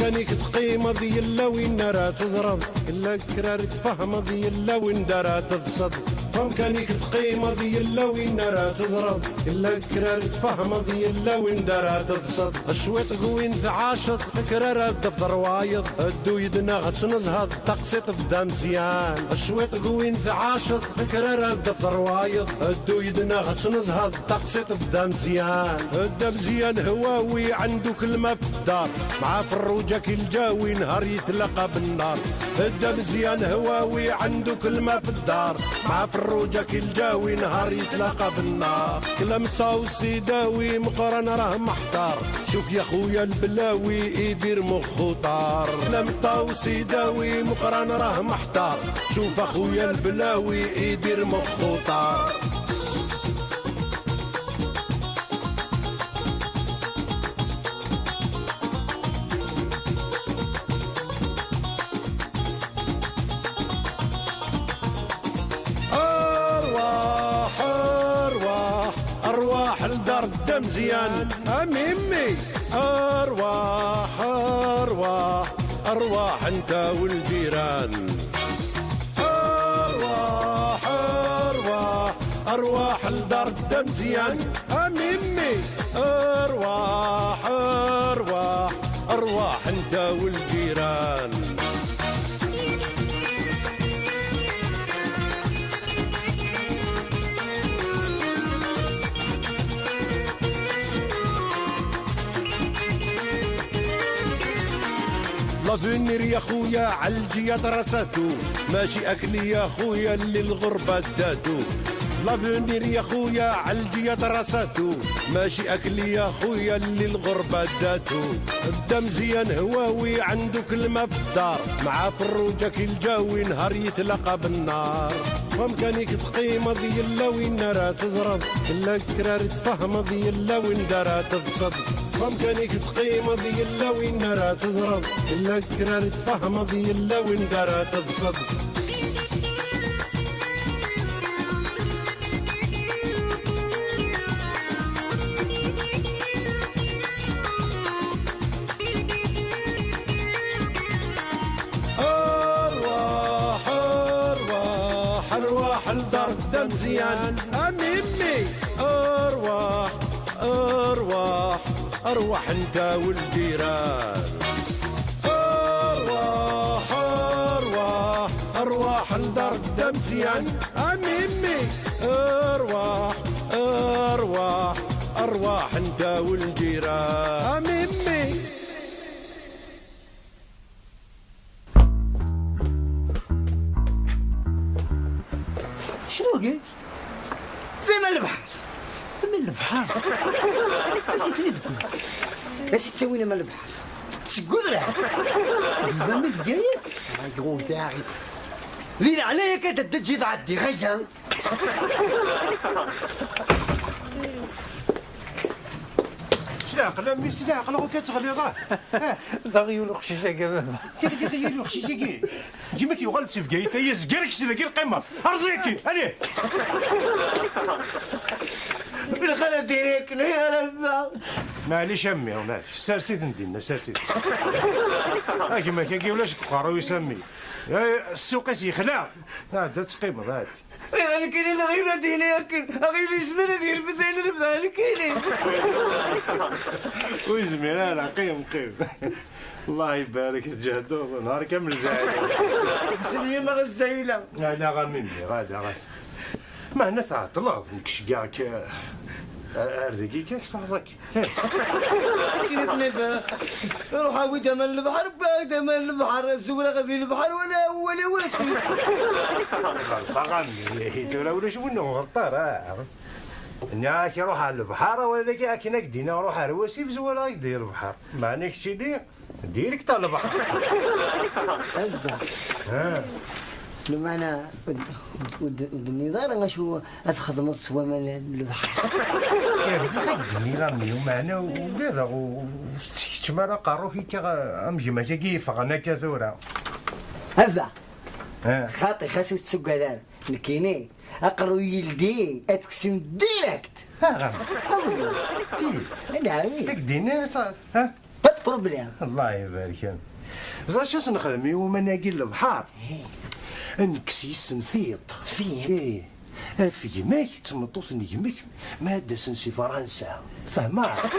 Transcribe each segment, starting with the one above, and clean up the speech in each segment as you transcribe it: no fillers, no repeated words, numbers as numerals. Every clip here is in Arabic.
كانك تقيم ذي الا وين راه تضرب الا كرار تفهم ذي الا وين راه تفسد كانك تقيم ذي الا وين راه تضرب الا كرار تفهم ذي الا وين راه تفسد الشويط وين عاشق كرار دفتر وايض الدو يدنا غتنزهض تقسيط بدا مزيان الشويط وين عاشق كرار دفتر وايض الدو يدنا غتنزهض تقسيط بدا مزيان بدا مزيان هواوي عنده كلمه في الدار مع فروجه كي الجاوي نهار يتلاقى بالنار بدا مزيان هواوي عنده كلمه في الدار مع فروجه كي الجاوي نهار يتلاقى بالنار كلام طاوسي داوي مقرن راه محتار شوف يا خويا البلاوي يدير مخو طار كلام طاوسي داوي مقرن راه محتار شوف اخويا البلاوي يدير مخو طار الدار بدا مزيان اميمي ارواح ارواح ارواح انت والجيران ارواح ارواح ارواح الدار بدا مزيان اميمي ارواح ارواح ارواح انت والجيران لافونير يا خويا عالجية درساتو ماشي اكلي يا خويا اللي الغربة داتو لافونير يا خويا عالجية درساتو ماشي اكلي يا خويا اللي الغربة داتو بدا مزيان هواوي عنده كلمة في الدار مع فروجة كي الجاوي نهار يتلاقى بالنار كانك تقيم ذي الا وين راه تضرب الا كرار تفهم ذي الا وين راه تفسد كانك تقيم ذي الا وين راه تضرب الا كرار تفهم ذي الا وين راه تفسد الدار بدا مزيان اميمي ارواح ارواح ارواح انت والجيران ارواح ارواح ارواح الدار بدا مزيان اميمي ارواح ارواح ارواح انت والجيران اميمي شنو قال؟ زين البحر من البحر اش تريد تقول؟ اش تسوينا من البحر؟ تقول راه زعما في كايف؟ غون تاعي زين عليا كتجي تعدي غيا شلاق لا مي شلاق لا كتغلي راه ضغيو الخشيشه كمان تيغي الخشيشه كي ديما كيوغال سي في كايف هي زكارك شتي ذاك القمه ارزيكي عليه بالخلا ديريك يا لبا معليش امي معليش سارسيت ندينا سارسيت كيما كيقولوش قراو يسمي السوق يخلع هذا تقيمه هادي انا كاين غير ديني غير يزمر ديال بدايل البدال كاين ويزمر انا قيم الله يبارك تجهدوا نهار كامل ذاك سميه ما غزايله انا غامني غادا ما هنا تعطلات نكش كاع ارزقي كاك صافاك كاين بنادم روح عاود من البحر بعد من البحر الزورق في البحر ولا واسي غامي ترى ولا شو منو غلطار انا كي نروح على البحر ولا كي كنا كدينا نروح على الواسي بزولا يدير البحر ما نكش لي ديريكت على البحر بمعنى النظام غاشو تخدم الصوا من البحر كيف غادي غامي ومعنا وكذا وتشمر قاروحي امجي كيف انا كثوره هذا خاطي خاصو تسوق هذا الكيني اقرو يلدي اتقسم ديريكت ها غامي نعم كدينا ها بروبليم. الله يبارك فيك. زاش اش نخدم يوم ناقي البحر نكسي السنثيط فين؟ في يماك تمطوط نجمك ما داس نسي فرنسا فهما.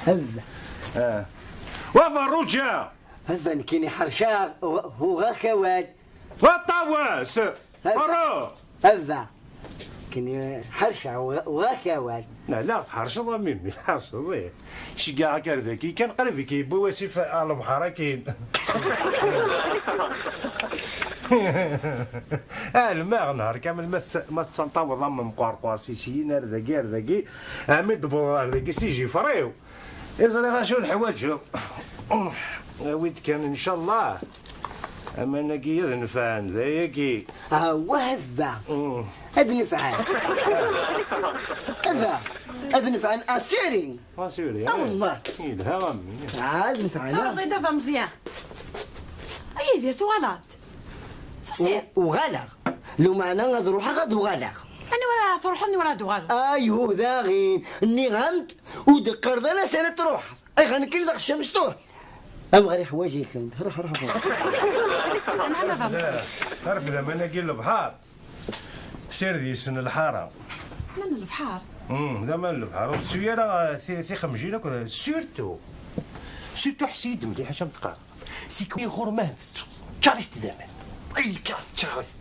هذا وفا الرجا هذا كيني حرشا هو غير كواد. والطواس رو هذا كيني حرشا وغير كواد. لا تحرش الله ميمي تحرش الله شقا كردكي كان قريب كي بواسيف على البحر كاين. الماء نهار كامل ما تنطاو ضم مقرقر سيسيين رداكي عميد برداكي سيجي فريو يزري غاشو الحوايج ويد كان ان شاء الله اما ناكي يذنفان ذاكي وهذا هذا نفعان هذا نفعان اسيرين اسيرين والله يلها غمي هذا نفعان صافي دابا مزيان اي درتو غلط صافي وغالغ لو معنا غادي نروح غادي وغالغ انا ولا تروحني ولا دوغال ايوه داغين اني غمت ودقر لا سنه تروح اي غنكل داك الشمس تروح ام غير حوايجي كنت روح انا ما فهمتش تعرف لما ناقي البحر سير ذي سن الحاره من البحر زمان البحر والسيارة ثي خمجينا كذا سيرتو حسيد مليح اش تقرا سيكوي غورمان تشارست زمان اي كاس تشارست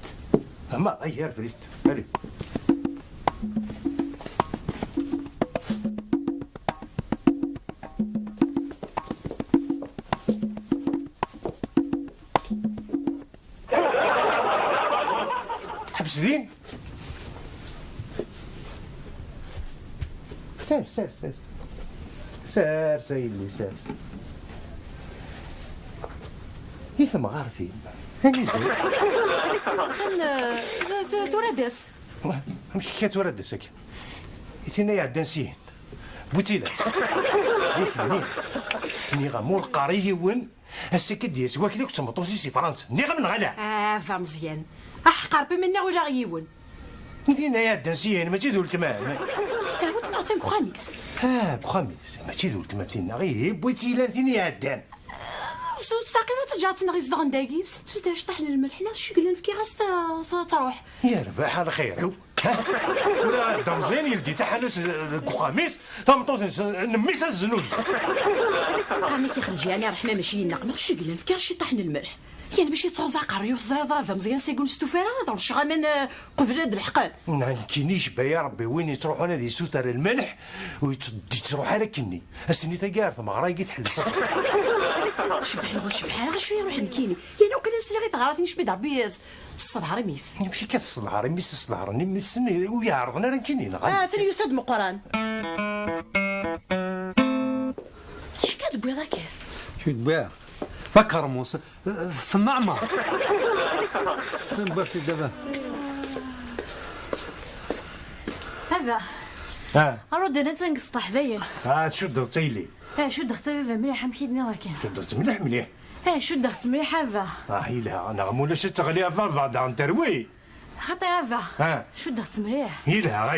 اما اي عارف ريست هذه حبس دين سير سيدي سير يثم غارتي هاني تن تورادس مش حكاية تورادس هكا يتينا يعدان سين بوتيلا ديك ني غامور قاري ون هساكد ديال سواكلي كنت مطوسي سي فرنسا ني غا من غلا فا مزيان قربي منا ولا غيون يتينا يعدان سين ماشي ذو التمام وتقعد خميس خميس ماشي ذو التمام تينا غير بوتيلا تينا يعدان تستاقي تجاتنا غير صدغ نداقي تداش طحن الملح ناس شي قلنا في غاس تروح يا رباح على خير ها ولا دمزين يلدي تحنس الخميس تمطوط نميس الزنود كان كيخرجيني رحمه ماشي نقنا شي قلنا في شي طحن الملح يعني باش يتزعق ريوخ زرافه مزيان سيقول ستوفيرا هذا الشغل قفل هاد الحقان نكينيش با يا ربي وين تروحوا هذه سوتر الملح وتدي تروح على كني السني تقارف ما غرايقي تحل صح شبح نقول شبح غير شويه نروح نكيني يعني وكان نسلي غير تغارتني شبي ضربي الصدهر ميس ماشي كتصدهر ميس الصدهر ميسني ويعرضنا راه نغا ثاني يسد مقران اش كتبغي ذاك شو تبيع فكرموس ثم عمر فين بارتي دابا هذا رد انا تنقص حذايا شد درتيلي شو دخت مليحه مكيدني راك شد مليح شو دخت مليحه هذا هي لا انا مولاش تغليها بعد عن تروي خاطي هذا شو دخت مليح يلا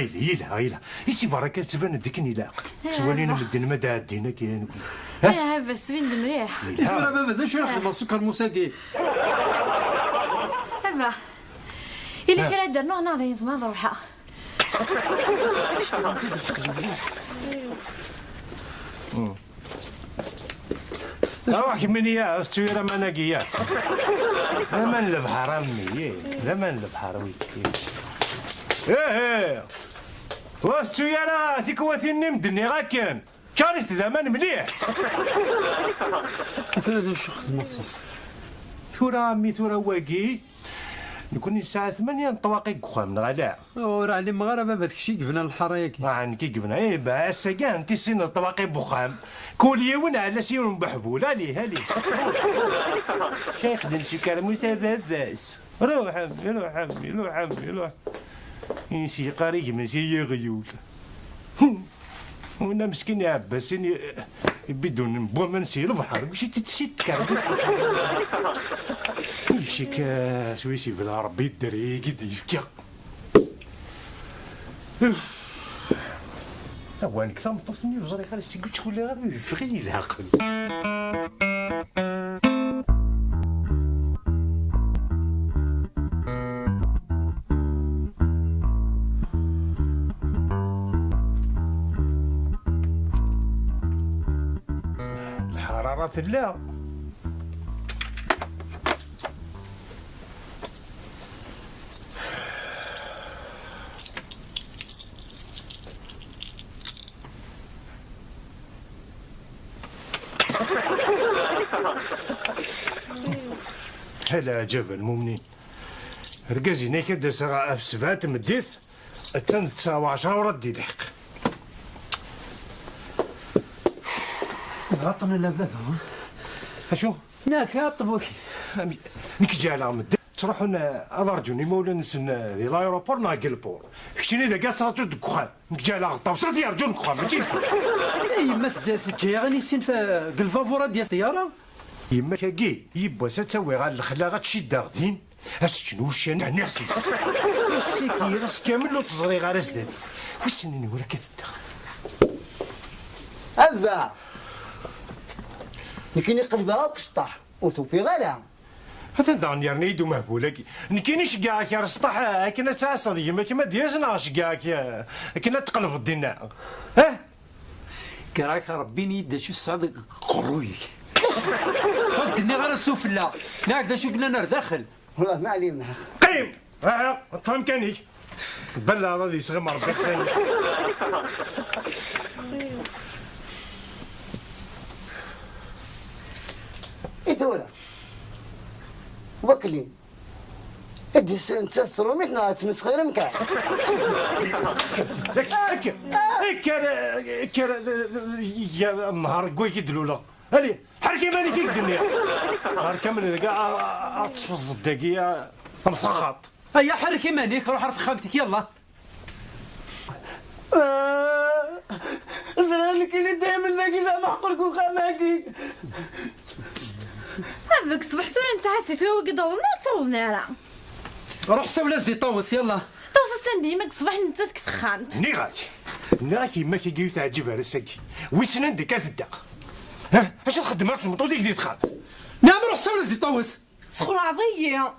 غيلا يسي بركه تبان ديكني لا سوالينا مدن ما دادينا كاين هذا سفين مليح لا بابا ذا شو يخدم السكر موساقي هذا إلا كرا درنا هنا ذا ينزم هذا روحها روح مني يا السويره ما ناقيه زمان البحر امي زمان البحر ويكي والسويره تيكواتي نمدني غاكن كانت زمان مليح هذا الشخص مخصوص ثورة واقي نكون الساعة 8 نطواقي كخام غلا وراه علي مغاربة بابا داكشي قبنا الحرايك كي قبنا با السكان تيسين الطواقي بخام كل يوم على سيرهم بحبول هالي شيخ دم شي كرموسة باباس روح عمي ينسي قاريك ماشي غيول وانا مسكين يا عباس بدون نبوا ما نسير البحر واش تكربس شي كاس ويسي بلا ربي الدري قد يفكا هو انا كثر مطوطني وزري غير قلت شكون اللي غادي يفغي العقل. الحرارة لا هلا جبل مؤمنين ركزينا كده ساعة في سبعة مديث التن 19 وردي الحق. غطنا لا بابا اشو؟ ناك عطب وكيل نيك جا على مدة تروحون أضرجوني مولا نسن ذي لايروبور ناقل بور كشتيني إذا قاعد صارتو دكخان نيك جا على غطا وصرت يرجون دكخان ما تجيش يما تجي غني سين في الفافورا ديال السيارة يما كاكي يبا تسوي غا الخلا غتشد غادين شنو وشان تاع ناسيس السيكي غاس كامل لو تزري غا راسداتي وسنني ولا كتدخل هذا لكن يقلب راك سطح وتوفي غلا هذا دان يرنيد ومهبولك نكينيش كاع كي رسطح كنا تعصد يما كيما ديازناش كاع كنا تقلب الدينا ها كراك ربيني يدا شو الصادق قرويك قلنا غير السفلى ناك دا شو قلنا نار داخل والله ما علينا قيم تفهم كانيك بلا هذا يسغم ربي حسين ايه ثورة وكلي ادي تسرو مثنا تمسخير مكان كر يا نهار قوي كيدلولا هلي حركي مالي كيدنيا نهار كامل كاع تصفز الدقيقة مسخط هيا حركي مانيك روح عرف خامتك يلا زراني كاين دايما كذا محقرك وخاماتي هذاك صبحتو انت عسيت لو قدولنا طولنا راه روح سولا زي طوس يلا طوس ديما صبح انت تخانت ناك يما كي تعجبها راسك ويسن عندك كتدق ها اش نخدم راك المطو ديك دي تخاف نعم روح سولا زي طوس سخر عضيه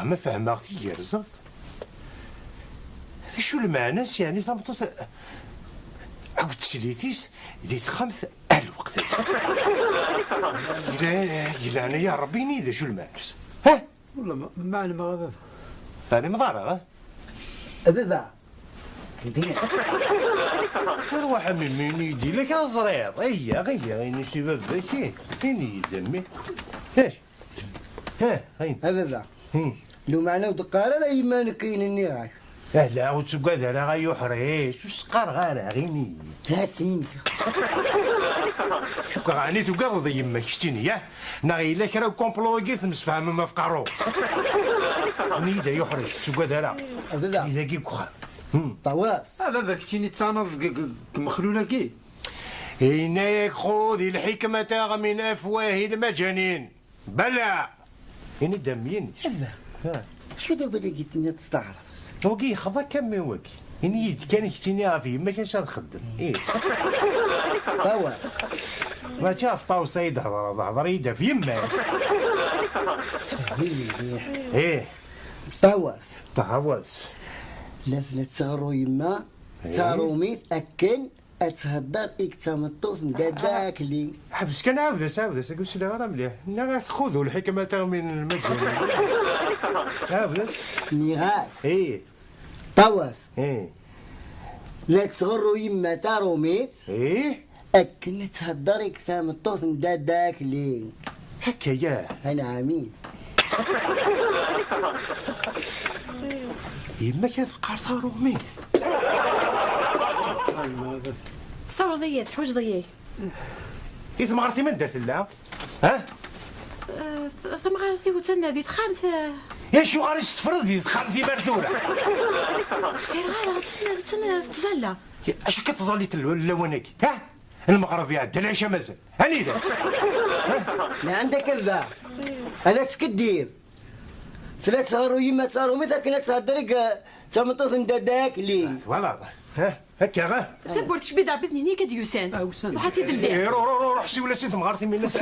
ما فهمتي يرزط هذا شو المعنى يعني ثمطوس عاود تسليتيس ديت خمس الوقت إلا أنا يا ربي نيذا شو المعنى ها والله ما علم بابا أنا مضارع ها هذا أروح من يدي لك الزريط هيا غير شباب ذاك فين يدمي ايش ها هين هذا لو معنا ودقارة لا يما كاين النيراك لا وتسقى ذا غا يحريش وسقار غير غيني 30 شو كغاني تقض يما كشتيني ياه ناغي الا كرا كومبلو كيف مسفهم ما فقارو نيدا يحرش تسقى ذا هذا اذا كي كخا طواس بابا كنتيني تصانف مخلوله كي إنك خذ الحكمة من أفواه المجانين بلى إني دمين هذا شو دابا اللي قلت لي تستعرف وكي خذا كم وكي إني كان يشتيني فيه ما كانش نخدم إيه طواس ما شاف طاوس هضر يدا في يمه سهل مليح إيه طواس طاوس لا تصغروا يما صاروا ميت أكن أتهدر إكتامطوس نداك لي حبس كان عاودس قلت له راه مليح خذوا الحكمة من المجانين عاودس نيغال إيه طواس إيه لا تصغروا يما تاروميت إيه أكن تهدر إكتامطوس نداك لي هكا ياه أنا عمين يما كيفقار صاروا ميت صور ضيات حوج ضيي إذا ما عرفتي من درت لا ها ثم غارتي وتنادي خامسة يا شو غادي تفرضي خامتي مرثوره سفير غارة تزلى اش كتزلي اللونك ها المغربي عاد العشاء مازال هاني ذات ما عندك الباع انا تكدير سلاك صاروا يما صاروا مثل كنا تصدرك تمطوط نداك لي فوالا هكا غا تبورت شبيد عبدني نيك ديوسان وسان. وحاتي البيع روح شي ولا سيت مغارتي من الناس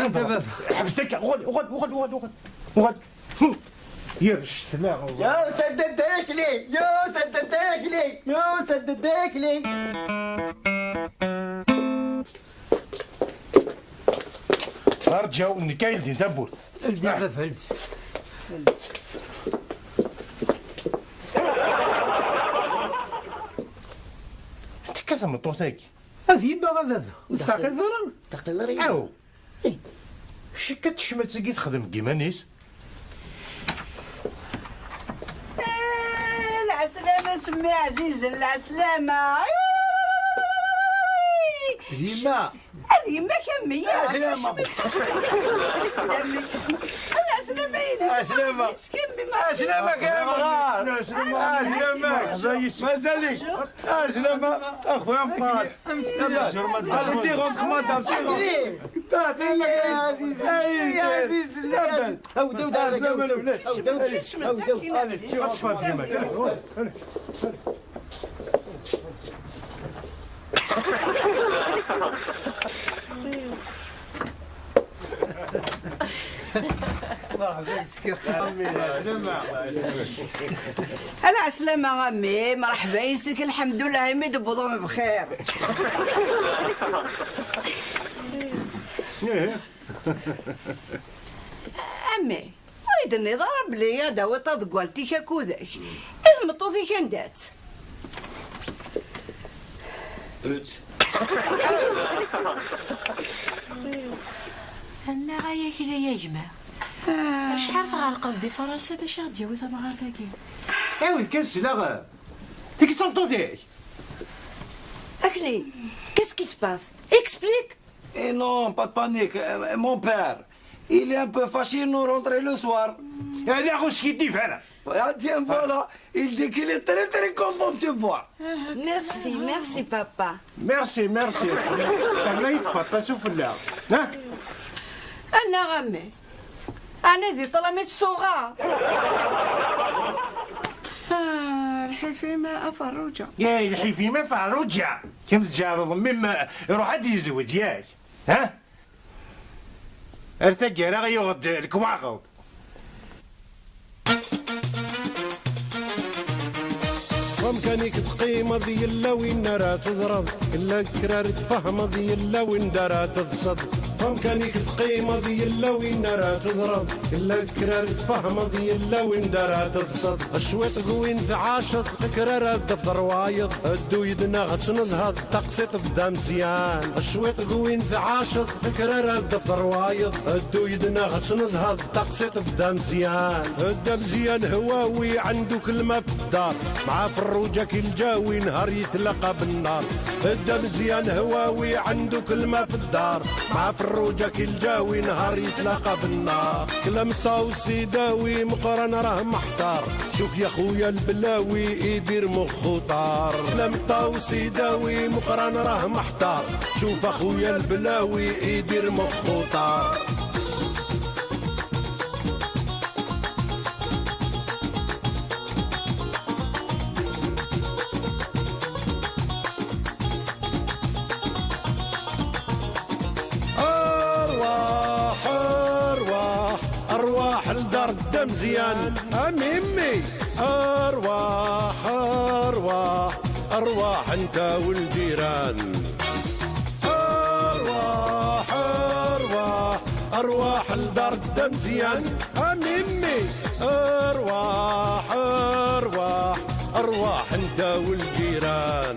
حبستك غد يا الشتلاء يا سددك لي يا سددك لي يا سددك لي رجعوا نكايلتي تبور الدي عفاف هلدي انت كذا مطوطيك هذه يما غدا مستعقل ذرا تقل ري او شي كتشمت تجي تخدم كيما نيس العسلامة سمي عزيز العسلامة ديما هذه يما كمي يا عسلامة. العسلامة عسلامة. عسلامة كلام غار مازالك عسلامة اخويا مقال هذه تيغون خماطة تيغون يا عزيز يا عزيز هودو العسلامة غامي مرحبا يسك الحمد لله يمد بوضوم بخير أمي ويدني ضرب لي يا داوة تضقوالتي كاكوذاك إذ مطوذي كان دات انا غايا كذا يا جماعه شحال غنقضي دي فرنسا باش غتجاوز مغارفاكي ايوا الكاس لا غا تيك تمطوطيك أكلي qu'est-ce qui se passe explique Et non, pas de panique. Mon père, il est un peu fâché de nous rentrer le soir. يعني اخو سكيتي فعلا Ah, tiens, voilà. Il dit qu'il est très très content de te voir. merci merci papa ميرسي فرنيت بابا فلا ها أنا غامي أنا ذي طلمت صغار الحلفي ما أفرجه يا الحي ما فعل رجع كم تجارض مما يروح حد يزوج ياك ها ارتقى راه يغد الكواغض وامكانك تقيم ذي الا وين راه تضرب الا كرار تفهم ذي الا وين راه تفسد وامكانك تقيم ذي الا وين راه تضرب الا كرار تفهم ذي الا وين راه تفسد الشويط وين تعاشق كرار الدفتر وايض الدو يدنا غتنزهض تقسيط بدا مزيان الشويط وين تعاشق كرار الدفتر وايض الدو يدنا غتنزهض تقسيط بدا مزيان بدا مزيان هواوي عنده كلمه في الدار مع فروجك الجاوي نهار يتلقى بالنار بدا مزيان هواوي عنده كلمه في الدار مع فروجك الجاوي نهار يتلاقى بالنار كلام طاوسي داوي مقرن راه محتار شوف يا خويا البلاوي يدير مخو طار كلام طاوسي داوي مقرن راه محتار شوف اخويا البلاوي يدير مخو طار مزيان اميمي ارواح ارواح انت والجيران ارواح الدار الدم مزيان اميمي ارواح انت والجيران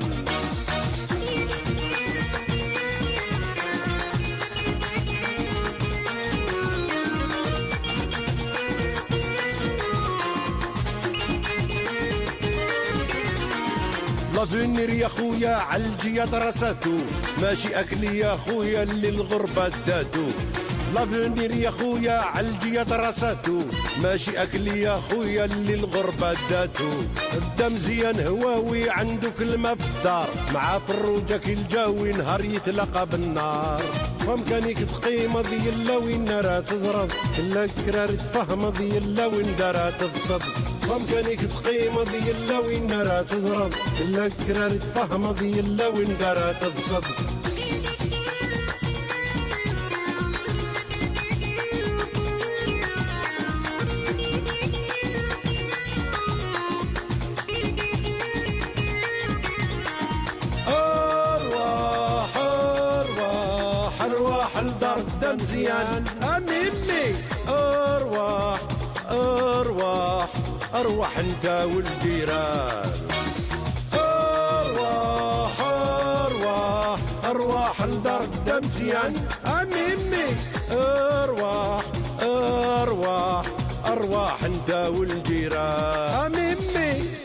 لافينير يا خويا عالجيا درساتو ماشي اكلي يا خويا اللي الغربة داتو لافونير يا خويا عالجية دراساتو ماشي اكل يا خويا اللي الغربة داتو. الدم زيان هواوي عنده كلمة في الدار مع فروجة كي الجاوي نهار يتلاقى بالنار. فمكانيك تقيمة ذي الا وين نارها تضرب الا كرار تفهم ذي الا وين دارها تبصد. فمكانيك تقيمة ذي الا وين نارها تضرب الا كرار تفهم ذي الا وين دارها تبصد. الدار مزيان اميمي ارواح ارواح ارواح انت والجيران. ارواح ارواح ارواح الدار مزيان اميمي ارواح ارواح ارواح انت والجيران اميمي.